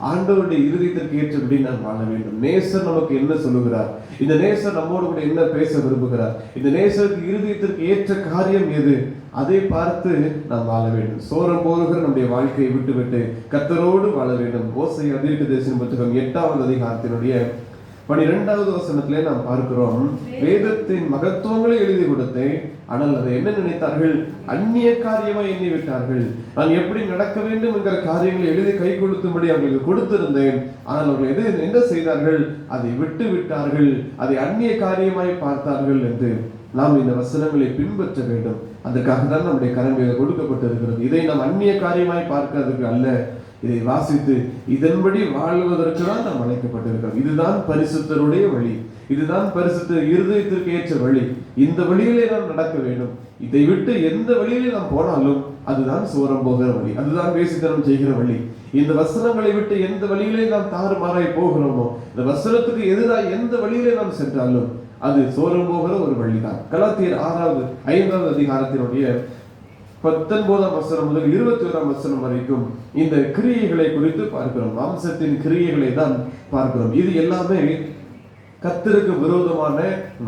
ஆண்டவருடைய இருதயத்திற்கு ஏற்றபடி நாம் வாழ வேண்டும். நேசர் நமக்கு என்ன சொல்லுகிறார், இந்த நேசர் நம்மோடு கூட என்ன பேச விரும்புகிறார், இந்த நேசருக்கு இருதயத்திற்கு ஏற்ற காரியம் எது, அதை பார்த்து நாம் வாழ வேண்டும். சோரம் போகிற நம்முடைய வாழ்க்கையை விட்டு கர்த்தரோடு வாழ வேண்டும். ஓசையா தீர்க்கதரிசியின் புத்தகம் 8வது அதிகாரத்தினுடைய 12வது வசனத்திலே நாம் பார்க்கிறோம், வேதத்தின் மகத்துவங்களை எழுதி கொடுத்தேன், ஆனால் அதை என்ன நினைத்தார்கள்? அந்நிய காரியமாய் எண்ணி விட்டார்கள். நான் எப்படி நடக்க வேண்டும் என்கிற காரியங்களை எழுதி கை கொளுத்தும்படி அவர்களுக்கு கொடுத்திருந்தேன். ஆனால் அவர்கள் என்ன செய்தார்கள்? அதை விட்டு விட்டார்கள், அதை அந்நிய காரியமாய் பார்த்தார்கள் என்று நாம் இந்த வசனங்களை பின்பற்ற வேண்டும். அதற்காக தான் நம்முடைய கரங்களில் கொடுக்கப்பட்டிருக்கிறது. இதை நாம் அந்நிய காரியமாய் பார்க்கிறதுக்கு அல்ல, இதை வாசித்து இதன்படி வாழ்வதற்கு தான் நாம் அழைக்கப்பட்டிருக்கிறோம். இதுதான் பரிசுத்தருடைய வழி, இதுதான் பரிசுத்த இருதயத்திற்கு ஏற்ற வழி. இந்த வழியிலே நாம் நடக்க வேண்டும். இதை விட்டு எந்த வழியிலே நாம் போனாலும் அதுதான் சோரம் போகிற வழி, அதுதான் வேசித்தனம் செய்கிற வழி. இந்த வசனங்களை விட்டு எந்த வழியிலே நாம் தாறுமாறாய் போகிறோமோ, இந்த வசனத்துக்கு எதிராக எந்த வழியிலே நாம் சென்றாலும் அது சோரம் போகிற ஒரு வழிதான். கலாத்தியர் 5வது அதிகாரத்தினுடைய 19ஆம் வசனம் முதல் 21ஆம் வசனம் வரைக்கும் இந்த கிரியைகளை குறித்து பார்க்கிறோம். மாம்சத்தின் கிரியைகளை தான் பார்க்கிறோம். இது எல்லாமே கர்த்தருக்கு விரோதமான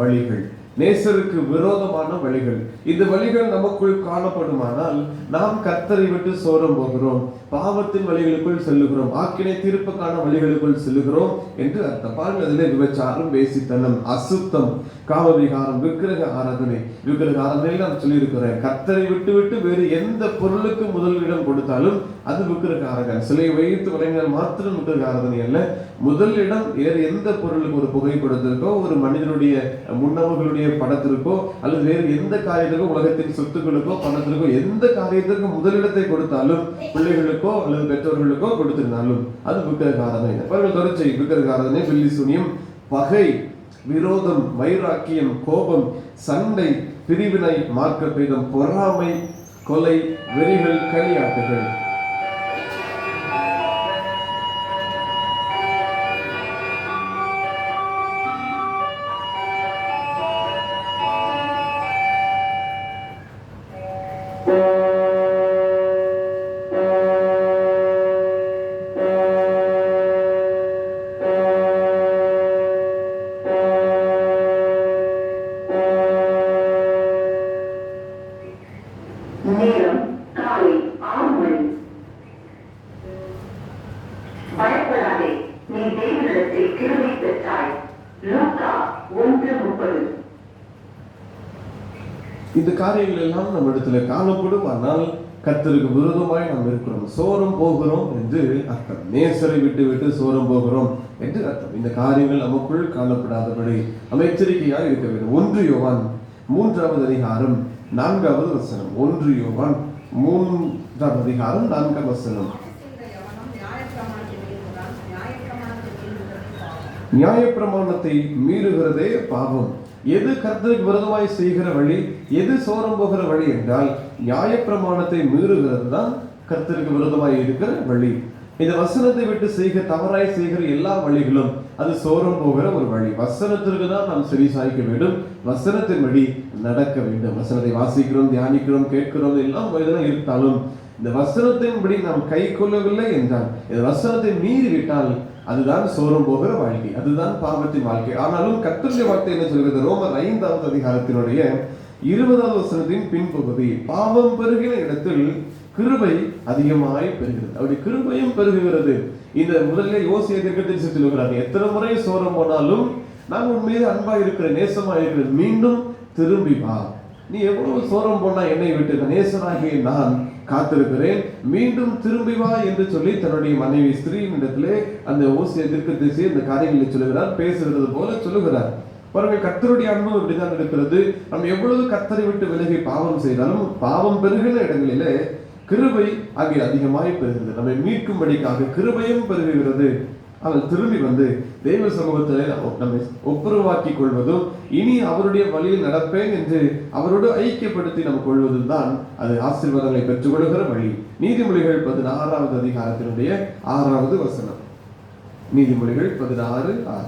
வழிகள், நேசருக்கு விரோதமான வழிகள். இந்த வழிகள் நமக்குள் காணப்படுமானால் நாம் கர்த்தரை விட்டு சோரம் போகிறோம், பாவத்தின் வழிகளுக்குள் செல்லுகிறோம், ஆக்கினை தீர்ப்புக்கான வழிகளுக்குள் செல்லுகிறோம் என்று அர்த்தம். பாருங்கள், அதிலே விபச்சாரம், வேசித்தனம், அசுத்தம், காமவிகாரம், விக்கிரக ஆராதனை. விக்கிரக ஆராதனையில் நான் சொல்லியிருக்கிறேன், கர்த்தரை விட்டு விட்டு வேறு எந்த பொருளுக்கு முதலிடம் கொடுத்தாலும் அது விக்கிரக ஆராதனை. சிலை வைத்து வழங்கினால் மாத்திரம் விக்கிரக ஆராதனை அல்ல. முதலிடம் வேறு எந்த பொருளுக்கு, ஒரு புகைப்படத்திற்கோ, ஒரு மனிதனுடைய முன்னவர்களுடைய படத்திற்கோ, அல்லது வேறு எந்த காரியத்திற்கோ, உலகத்தின் சொத்துக்களுக்கோ, பணத்திற்கோ, எந்த காரியத்திற்கு முதலிடத்தை கொடுத்தாலும், பிள்ளைகளுக்கோ அல்லது பெற்றோர்களுக்கோ கொடுத்திருந்தாலும் அது விக்கிரக ஆராதனை. பாருங்கள், தொடர்ச்சி. விக்கிரக ஆராதனை, பில்லி சூனியம், பகை, விரோதம், வைராக்கியம், கோபம், சண்டை, பிரிவினை, மார்க்க பேதம், பொறாமை, கொலை, வெறிகள், களியாட்டுகள். இந்த காரியங்கள் எல்லாம் நம்ம இடத்துல காணப்படும். ஆனால் கர்த்தருக்கு விரோதமாய் நாம் இருக்கிறோம், சோரம் போகிறோம் என்று அர்த்தம். நேசரை விட்டு விட்டு சோரம் போகிறோம் என்று அர்த்தம். இந்த காரியங்கள் நமக்குள் காணப்படாதபடி நம்ம எச்சரிக்கையாக இருக்க வேண்டும். 1 யோவான் 3வது அதிகாரம் 4வது வசனம். 1 யோவான் 3வது அதிகாரம் 4வது வசனம். நியாயப்பிரமாணத்தை மீறுகிறதே பாவம். எது கர்த்தருக்கு விரோதமாய் செய்கிற வழி, எது சோரம் போகிற வழி என்றால் நியாயப்பிரமாணத்தை மீறுகிறது தான் கர்த்தருக்கு விரோதமாய் இருக்கிற வழி. இந்த வசனத்தை விட்டு தவறாய் செய்கிற எல்லா வழிகளும் அது சோரம் போகிற ஒரு வழி. வசனத்திற்கு தான் நாம் செவி சாய்க்க வேண்டும், வசனத்தின்படி நடக்க வேண்டும். வசனத்தை வாசிக்கிறோம், தியானிக்கிறோம், கேட்கிறோம், எல்லாம் இதெல்லாம் இருந்தாலும் இந்த வசனத்தின்படி நாம் கை கொள்ளவில்லை என்றால், இந்த வசனத்தை மீறிவிட்டால் அதுதான் சோரம் போகிற வாழ்க்கை, அதுதான் பாவத்தின் வாழ்க்கை. ஆனாலும் கர்த்தருடைய வார்த்தை என்ன சொல்கிறது? ரோமர் 5வது அதிகாரத்தினுடைய 20வது வசனத்தின் பின்பகுதி, பாவம் பெருகின இடத்தில் கிருபை அதிகமாய் பெறுகிறது. அப்படி கிருபையும் பெருகுகிறது. இந்த முதலில் யோசிய தீர்க்கதரிசி சொல்லுகிறார், எத்தனை முறை சோரம் போனாலும் நான் உன் மீது அன்பா இருக்கிறேன், நேசமா இருக்கிறேன், மீண்டும் திரும்பி வா. நீ எவ்வளவு சோரம் போனா என்னை விட்டு, நேசனாகிய நான் காத்திருக்கிறேன், மீண்டும் திரும்பி வா என்று சொல்லி தன்னுடைய மனைவி ஸ்திரீயின் இடத்திலே அந்த ஓசிய தீர்க்கதரிசி இந்த காரியங்களை சொல்லுகிறார், பேசுகிறது போல சொல்லுகிறார். பாருங்கள், கர்த்தருடைய அன்பு இப்படிதான் இருக்கிறது. நம்ம எவ்வளவு கர்த்தரை விட்டு விலகி பாவம் செய்தாலும் பாவம் பெருகின இடங்களிலே கிருபை ஆகிய அதிகமாய் பெறுகிறது. நம்மை மீட்கும்படிக்காக கிருபையும் பெருகுகிறது. அவன் திரும்பி வந்து தெய்வ சமூகத்திலே நம்மை ஒப்புரவாக்கிக் கொள்வதும், இனி அவருடைய வழியில் நடப்பேன் என்று அவரோடு ஐக்கியப்படுத்தி நம்ம கொள்வதும் தான் அது ஆசீர்வாதங்களை பெற்றுக்கொள்கிற வழி. நீதிமொழிகள் 16வது அதிகாரத்தினுடைய 6வது வசனம். நீதிமொழிகள் 16:6.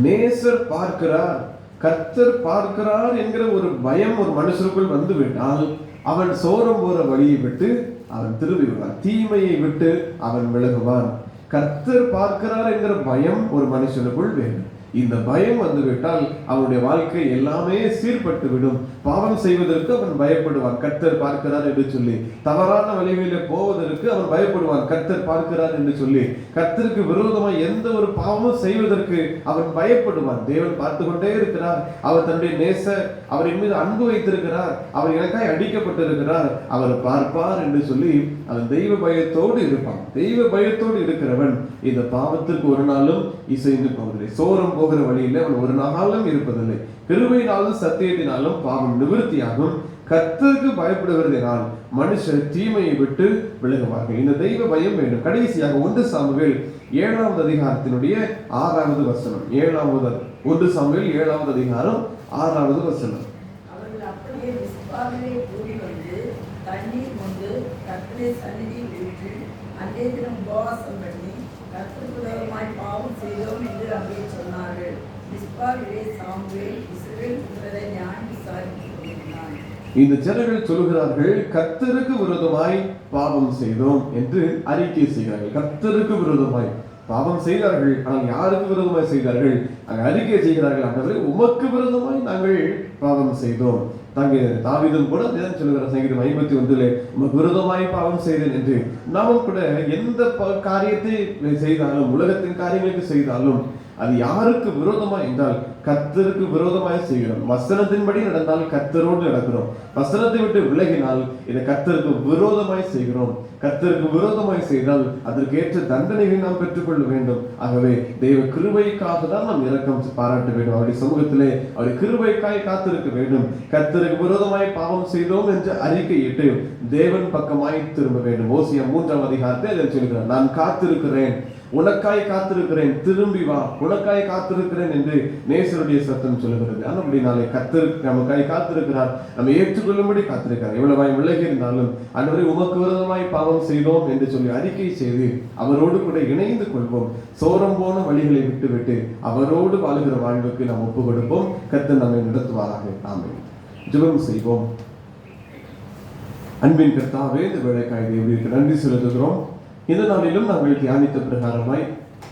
நேசர் பார்க்கிறார், கர்த்தர் பார்க்கிறார் என்கிற ஒரு பயம் ஒரு மனுஷனுக்குள் வந்து விட்டால் அவன் சோரம் போற வழியை விட்டு அவன் திரும்பி விடுவான், தீமையை விட்டு அவன் விலகுவான். கர்த்தர் பார்க்கிறார் என்கிற பயம் ஒரு மனுஷனுக்குள் வேண்டும். இந்த பயம் வந்துவிட்டால் அவனுடைய வாழ்க்கை எல்லாமே சீர்பட்டு விடும். பாவம் செய்வதற்கு அவன் பயப்படுவான், கர்த்தர் பார்க்கிறார் என்று சொல்லி. தவறான வழிகளிலே போவதற்கு அவன் பயப்படுவான், கர்த்தர் பார்க்கிறார் என்று சொல்லி. கர்த்தருக்கு விரோதமாக எந்த ஒரு பாவமும் செய்வதற்கு அவன் பயப்படுவான். தேவன் பார்த்து கொண்டே இருக்கிறார், அவர் தன்னுடைய நேசர், அவரின் மீது அன்பு வைத்திருக்கிறார், அவர் எனக்காய் அடிக்கப்பட்டிருக்கிறார், அவர் பார்ப்பார் என்று சொல்லி அவன் தெய்வ பயத்தோடு இருப்பான். தெய்வ பயத்தோடு இருக்கிறவன் இந்த பாவத்திற்கு ஒரு நாளும் இசைந்து போவதில்லை. சோரம் போகிற வழியில் அவன் ஒரு நாளும் இருப்பதில்லை. கிருபையினாலும் சத்தியத்தினாலும் பாவம் நிவர்த்தியாகும். கர்த்தருக்கு பயப்படுகிறதினால் மனுஷர் தீமையை விட்டு விலகுவார்கள். இந்த தெய்வ பயம் வேண்டும். கடைசியாக 1 சாமுவேல் 7வது அதிகாரத்தினுடைய 6வது வசனம். 1 சாமுவேல் 7வது அதிகாரம் 6வது வசனம். அவர்கள் அப்படியே மிஸ்பாவிலே கூடி வந்து தண்ணீர் கொண்டு கர்த்தருடைய சந்நிதியில் விட்டு அன்றைய தினம் உபவாசம் பண்ணி கர்த்தருக்கு விரோதமாய் பாவம் செய்தோம் என்று அங்கே சொன்னார்கள். மிஸ்பாவிலே சாமுவேல் இஸ்ரவேல் புத்திரரை நியாயம் விசாரித்து கொண்டிருந்தான். இந்த ஜனங்கள் சொல்கிறார்கள், கர்த்தருக்கு விரோதமாய் பாவம் செய்தோம் என்று அறிக்கை செய்கிறார்கள். கர்த்தருக்கு விரோதமாய் பாவம் செய்தார்கள், ஆனால் யாருக்கு விரோதமாய் செய்தார்கள்? அங்கே அறிக்கை செய்கிறார்கள், ஆண்டவரே உமக்கு விரோதமாய் நாங்கள் பாவம் செய்தோம். தாவீதும் கூட அதான் சொல்லுகிறார், சங்கீதம் 51 உமக்கு விரோதமாய் பாவம் செய்தேன் என்று. நாமும் கூட எந்த காரியத்தை செய்தாலும், உலகத்தின் காரியங்களுக்கு செய்தாலும், அது யாருக்கு விரோதமா என்றால் கர்த்தருக்கு விரோதமாய் செய்கிறோம். வசனத்தின்படி நடந்தால் கர்த்தரோடு நடக்கிறோம், வசனத்தை விட்டு விலகினால் இதை கர்த்தருக்கு விரோதமாய் செய்கிறோம். கர்த்தருக்கு விரோதமாய் செய்தால் அதற்கேற்ற தண்டனைகளை நாம் பெற்றுக்கொள்ள வேண்டும். ஆகவே தெய்வ கிருபைக்காக தான் நாம் இரக்கம் பாராட்ட வேண்டும். அவருடைய சமூகத்திலே அவருடைய கிருபைக்காய் காத்திருக்க வேண்டும். கர்த்தருக்கு விரோதமாய் பாவம் செய்தோம் என்று அறிக்கையிட்டு தேவன் பக்கமாய் திரும்ப வேண்டும். ஓசியா 3வது அதிகாரத்தை அதில் சொல்கிறார், நான் காத்திருக்கிறேன், உனக்காய் காத்திருக்கிறேன், திரும்பி வா, உனக்காய் காத்திருக்கிறேன் என்று நேசருடைய சத்தம் சொல்லுகிறது. அப்படினாலே கர்த்தர் நமக்காய் காத்திருக்கிறார், நம்ம ஏற்றுக்கொள்ளும்படி காத்திருக்கிறார். எவ்வளவாய் விலகி இருந்தாலும் அன்றைய உமக்கு விரோதமாய் பாவம் செய்தோம் என்று சொல்லி அறிக்கை செய்து அவரோடு கூட இணைந்து கொள்வோம். சோரம் போன வழிகளை விட்டுவிட்டு அவரோடு வாழுகிற வாழ்வுக்கு நாம் ஒப்பு கொடுப்போம். கர்த்தர் நம்மை நடத்துவாராக. ஆமென். ஜெபம் செய்வோம். அன்பின் கர்த்தாவே, இந்த வேளைக்காய் தேவனுக்கு நன்றி செலுத்துகிறோம். இந்த நாளிலும் நாங்கள் தியானித்த பிரகாரமாய்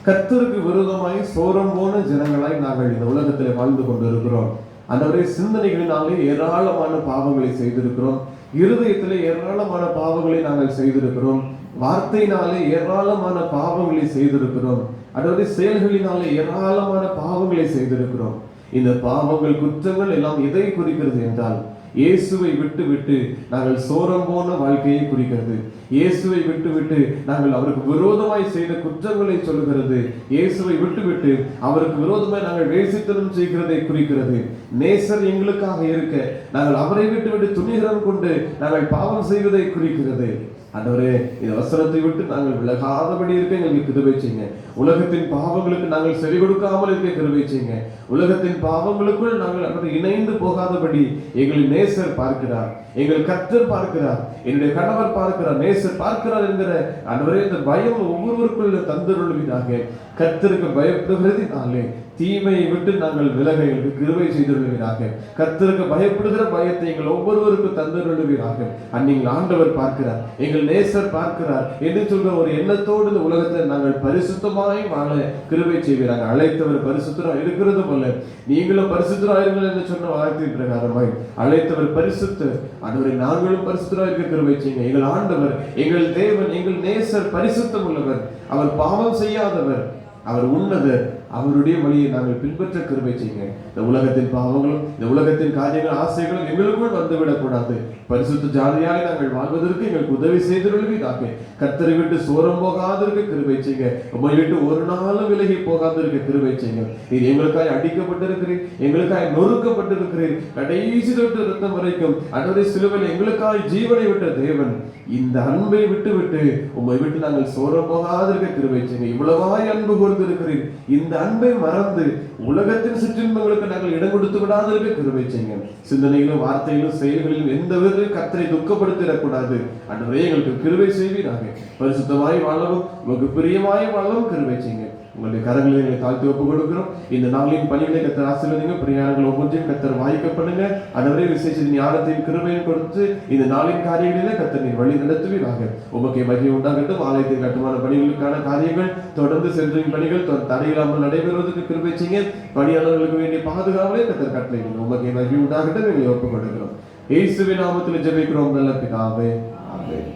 கர்த்தருக்கு விரோதமாய் சோரம் போன ஜனங்களாய் நாங்கள் இந்த உலகத்திலே வாழ்ந்து கொண்டிருக்கிறோம். அந்தவரை சிந்தனைகளினாலே ஏராளமான பாவங்களை செய்திருக்கிறோம், இருதயத்திலே ஏராளமான பாவங்களை நாங்கள் செய்திருக்கிறோம், வார்த்தையினாலே ஏராளமான பாவங்களை செய்திருக்கிறோம், அதாவது செயல்களினாலே ஏராளமான பாவங்களை செய்திருக்கிறோம். இந்த பாவங்கள், குற்றங்கள் எல்லாம் எதை குறிக்கிறது என்றால் இயேசுவை விட்டு நாங்கள் சோரம் போன வாழ்க்கையை குறிக்கிறது. இயேசுவை விட்டு நாங்கள் அவருக்கு விரோதமாய் செய்த குற்றங்களை சொல்லுகிறது. இயேசுவை விட்டு அவருக்கு விரோதமாய் நாங்கள் வேசித்தனம் செய்கிறதை குறிக்கிறது. நேசர் எங்களுக்காக இருக்க நாங்கள் அவரை விட்டு துணிகரம் கொண்டு நாங்கள் பாவம் செய்வதை குறிக்கிறது. ஆண்டவரே, இந்த வசனத்தை விட்டு நாங்கள் விலகாதபடி இருக்க எங்களுக்கு கிருபை செய்யுங்க. உலகத்தின் பாவங்களுக்கு நாங்கள் செவி கொடுக்காமல் இருக்க கிருபை செய்யுங்க. உலகத்தின் பாவங்களுக்குள் நாங்கள் இணைந்து போகாதபடி எங்களின் நேசர் பார்க்கிறார், எங்கள் கர்த்தர் பார்க்கிறார், என்னுடைய கணவர் பார்க்கிறார், நேசர் பார்க்கிறார் என்கிற ஆண்டவரே இந்த பயம் ஒவ்வொருவருக்குள்ள தந்துள்ளதாக. கர்த்தருக்கு பயப்படுகிறதினாலே தீமையை விட்டு நாங்கள் விலக எங்களுக்கு கிருபை செய்துள்ளவீராக. கர்த்தருக்கு பயப்படுகிற பயத்தை எங்கள் ஒவ்வொருவருக்கும் தந்துள்ளவீராக. நீங்கள் ஆண்டவர் பார்க்கிறார், எங்கள் நேசர் பார்க்கிறார் என்று சொல்ற ஒரு எண்ணத்தோடு இந்த உலகத்தில் நாங்கள் பரிசுத்தமாய் வாழ கிருபை செய்வீராக. அழைத்தவர் பரிசுத்தராக இருக்கிறது போல நீங்களும் பரிசுத்தராயிருங்கள் என்று சொன்ன வார்த்தை பிரகாரமாய் அழைத்தவர் பரிசுத்தர். ஆண்டவரை நாங்களும் பரிசுத்தராக இருக்க கிருபை செய்யுங்க. எங்கள் ஆண்டவர், எங்கள் தேவன், எங்கள் நேசர் பரிசுத்தம் உள்ளவர், அவர் பாவம் செய்யாதவர், அவர் உன்னதர். அவருடைய வழியை நாங்கள் பின்பற்ற கிருபை செய்யுங்க. இந்த உலகத்தின் பாவங்களும் இந்த உலகத்தின் காரியங்கள் ஆசைகளும் எங்களுக்குள் வந்துவிடக்கூடாது. பரிசுத்த ஜாதியாய் நாங்கள் வாழ்வதற்கு எங்களுக்கு உதவி செய்திருவீராக. கர்த்தரை விட்டு சோரம் போகாதிருக்க கிருபை செய்யுங்க. உம்மை விட்டு ஒரு நாளும் விலகி போகாதிருக்க கிருபை செய்யுங்க. நீர் எங்களுக்காய் அடிக்கப்பட்டிருக்கிறீர், எங்களுக்காய் நொறுக்கப்பட்டிருக்கிறீர், கடைசி தொட்டு இரத்தம் வரைக்கும் அன்றைய சிலுவையில் எங்களுக்காய் ஜீவனை விட்ட தேவன். இந்த அன்பை விட்டு உம்மை விட்டு நாங்கள் சோரம் போகாதிருக்க கிருபை செய்யுங்க. இவ்வளவாய் அன்பு கூர்ந்திருக்கிறீர், இந்த அன்பை மறந்து உலகத்தின் சிற்றின்பங்களுக்கு நாங்கள் இடம் கொடுத்து விடாதிருக்க கிருபை செய்யுங்க. சிந்தனையிலும் வார்த்தையிலும் செயல்களிலும் எந்த வித கர்த்தரை துக்கப்படுத்திடக்கூடாது. ஆண்டவரே, எங்களுக்கு கிருபை செய்வீராக. பரிசுத்தமாய் வாழவும் உமக்கு பிரியமாய் வாழவும் கிருபை செய்யுங்க. உங்களுடைய கரங்களை எங்களை தாழ்த்தி ஒப்புக் கொடுக்கிறோம். இந்த நாளின் பணிகளை கர்த்தர் ஆசீர்வதிங்க. பிரயாணங்கள் ஒவ்வொன்றையும் கர்த்தர் வாய்க்க பண்ணுங்க. அதவரை விசேஷ ஞானத்தையும் கிருபையும் கொடுத்து இந்த நாளின் காரியங்களிலே கர்த்தர் நீர் வழி நடத்துவீராக. உமக்கே மகிமை உண்டாகட்டும். ஆலயத்தின் கட்டுமான பணிகளுக்கான காரியங்கள் தொடர்ந்து சென்றின் பணிகள் தடையில்லாமல் நடைபெறுவதற்கு கிருபை செய்யுங்க. பணியாளர்களுக்கு வேண்டிய பாதுகாவலை கர்த்தர் கட்டளையிடுங்க. உமக்கே மகிமை உண்டாகட்டும். எங்களை ஒப்புக் கொடுக்கிறோம். இயேசுவின் நாமத்தில் ஜெபிக்கிறோம் நல்ல பிதாவே. ஆமென்.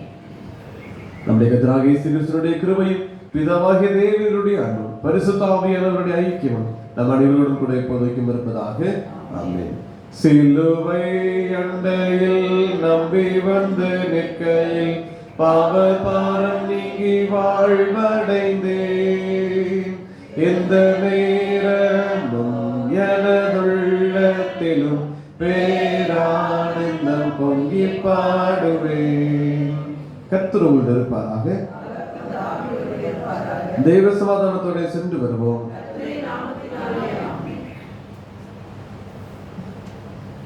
நம்முடைய கர்த்தராகிய இயேசு கிறிஸ்துவினுடைய கிருபையும் பிதாவாகிய தேவனுடைய அன்பும் பரிசுத்த ஆவியானவருடைய ஐக்கியமும் நம் அனைவரோடும் கூட எப்போதைக்கும் இருப்பதாக. ஆமென். சிலுவை அண்டையில் நம்பி வந்து நிற்கையில் பாவ பாரம் நீங்கி வாழ்வடைந்தேன். எந்த நேரமும் எனதுள்ளத்திலும் பேரானந்தம் பொங்கி பாடுவேன். கர்த்தர் உங்களோடு இருப்பாராக. தெய்வ சமாதானத்தோட சென்று வருவோம்.